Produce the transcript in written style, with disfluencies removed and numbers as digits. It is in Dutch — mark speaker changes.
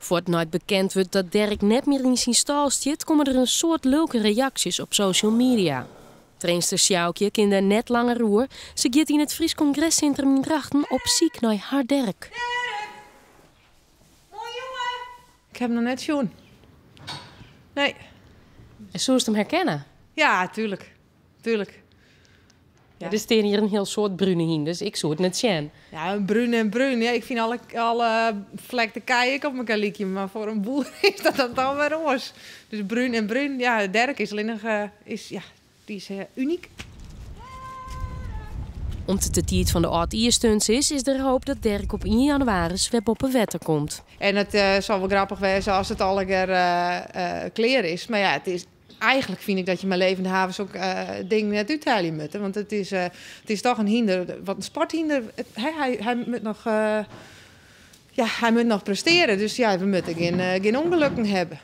Speaker 1: Voor het nooit bekend wordt dat Dirk net meer in zijn stal zit, komen er een soort leuke reacties op social media. Trainster Sjoukje kan daar net langer roer. Ze gaat in het Fries Congrescentrum in Drachten op ziek naar haar Dirk.
Speaker 2: Mooi jongen! Ik heb hem nog net zien. Nee.
Speaker 1: En zo is hem herkennen?
Speaker 2: Ja, tuurlijk. Tuurlijk.
Speaker 1: Ja. Er staan hier een heel soort brune in, dus ik zou het net zien.
Speaker 2: Ja, een bruin en bruin. Ja, ik vind alle vlekte kijk op mijn kaliekje, maar voor een boer is dat dan weer roos. Dus bruin en bruin. Ja, Dirk is alleen nog, die is uniek.
Speaker 1: Omdat het de tijd van de oud-ierstunts is er hoop dat Dirk op 1 januari weer op een wetter komt.
Speaker 2: En het zal wel grappig zijn als het al een keer kleren is. Maar ja, het is... Eigenlijk vind ik dat je mijn levende havens ook dingen net uithalen moet. Want het is toch een hinder, wat een sporthinder. Hij moet nog, hij moet nog presteren. Dus ja, we moeten geen ongelukken hebben.